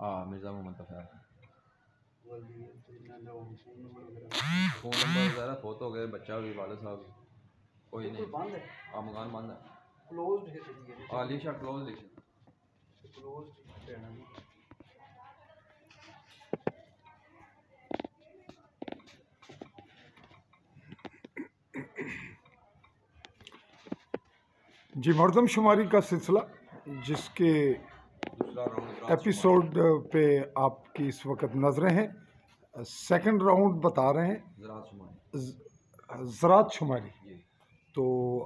हाँ, Mirza Mohammad तफ़ैल। Phone number वगैरह फोत हो गए, बच्चा भी, वाले साहब कोई नहीं। बंद है। हाँ, मकान बंद है। क्लोज्ड है। हाँ, लिखा क्लोज लिखा। जी, मरदमशुमारी का सिलसिला जिसके दूसरा राउंड एपिसोड पे आपकी इस वक्त नज़रें हैं। सेकंड राउंड बता रहे हैं ज़रात शुमारी। तो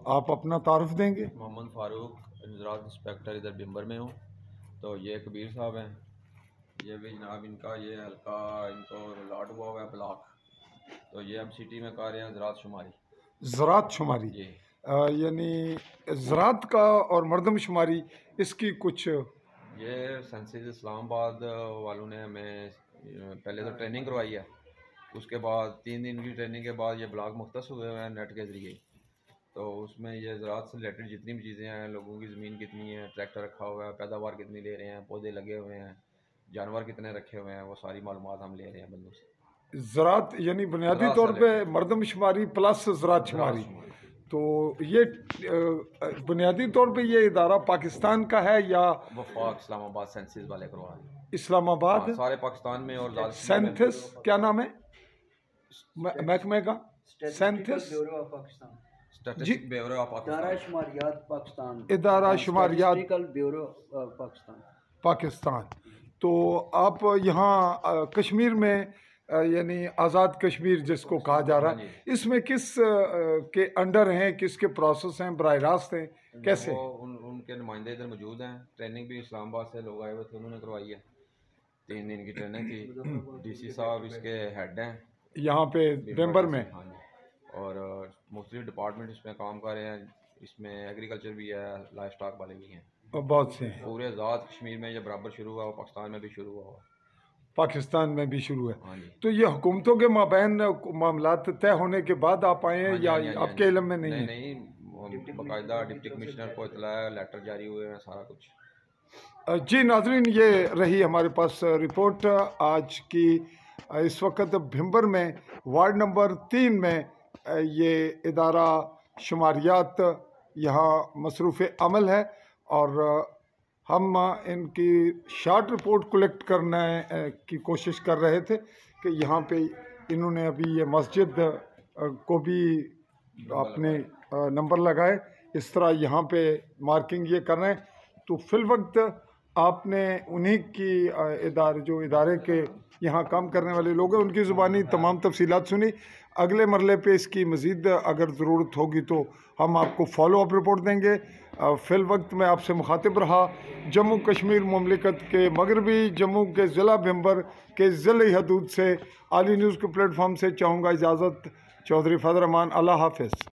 आप अपना तारुफ देंगे। मोहम्मद फ़ारूक, ज़रात इंस्पेक्टर, इधर बिम्बर में हूँ। तो ये कबीर साहब हैं, ये भी जनाब इनका ये हल्का इनको लाट हुआ हुआ है ब्लॉक। तो ये हम सिटी में कर रहे हैं ज़रात शुमारी। ज़रात शुमारी यानी ज़रात का और मरदमशुमारी इसकी कुछ ये सेंसिस इस्लामाबाद वालों ने हमें पहले तो ट्रेनिंग करवाई है। उसके बाद 3 दिन की ट्रेनिंग के बाद ये ब्लॉग मुख्तस हुए हुए हैं नेट के ज़रिए। तो उसमें ये ज़रात से रिलेटेड जितनी भी चीज़ें हैं, लोगों की ज़मीन कितनी है, ट्रैक्टर रखा हुआ है, पैदावार कितनी ले रहे हैं, पौधे लगे हुए हैं, जानवर कितने रखे हुए हैं, वो सारी मालूमात हम ले रहे हैं बंदों से। ज़रात यानी बुनियादी तौर पे मरदमशुमारी प्लस ज़रात शुमारी। तो ये बुनियादी तौर पे ये इदारा पाकिस्तान का है या वफाक इस्लामाबाद सेंसिस वाले करवा रहे हैं? इस्लामाबाद सारे पाकिस्तान में। और सेंथिस क्या नाम है महकमे का? सेंथिस स्टैटिस्टिक्स ब्यूरो ऑफ पाकिस्तान, इदारा शुमारियात ब्यूरो पाकिस्तान। तो आप यहाँ कश्मीर में यानी आज़ाद कश्मीर जिसको कहा जा रहा है, इसमें किस के अंडर हैं, किसके प्रोसेस हैं, बराह रास्त हैं, कैसे? उनके नुमाइंदे इधर मौजूद हैं। ट्रेनिंग भी इस्लामाबाद से लोग आए हुए थे, उन्होंने करवाई है। 3 दिन की ट्रेनिंग थी। डीसी साहब इसके हेड हैं यहाँ पे बिम्बर में। हाँ जी। और मुख्तलिफ डिपार्टमेंट इसमें काम कर रहे हैं। इसमें एग्रीकल्चर भी है, लाइफ स्टॉक वाले भी हैं, बहुत से हैं। पूरे आज़ाद कश्मीर में ये बराबर शुरू हुआ, पाकिस्तान में भी शुरू हुआ। पाकिस्तान में भी शुरू है। तो ये हुकूमतों के माबैन मामलात तय होने के बाद आप आए हैं या आपके इल्म में नहीं है? नहीं, बाकायदा डिप्टी कमिश्नर को इतला लेटर जारी हुए हैं, सारा कुछ। जी नाज़रीन, ये रही हमारे पास रिपोर्ट आज की। इस वक्त भिम्बर में वार्ड नंबर 3 में ये इदारा शुमारियात यहाँ मसरूफ़ अमल है और हम इनकी शार्ट रिपोर्ट कलेक्ट करने की कोशिश कर रहे थे कि यहाँ पे इन्होंने अभी ये मस्जिद को भी अपने नंबर लगाए, इस तरह यहाँ पे मार्किंग ये कर रहे हैं। तो फिल वक्त आपने उन्हीं की इदारे के यहाँ काम करने वाले लोग हैं, उनकी ज़ुबानी तमाम तफसीलात सुनी। अगले मरले पे इसकी मज़ीद अगर ज़रूरत होगी तो हम आपको फॉलो अप रिपोर्ट देंगे। फिल वक्त मैं आपसे मुखातिब रहा जम्मू कश्मीर मुमलिकत के मगरबी जम्मू के ज़िला भिम्बर के ज़िले हदूद से। आली न्यूज़ के प्लेटफॉर्म से चाहूँगा इजाज़त। चौधरी फजल रहमान, अल्लाह हाफ़िज़।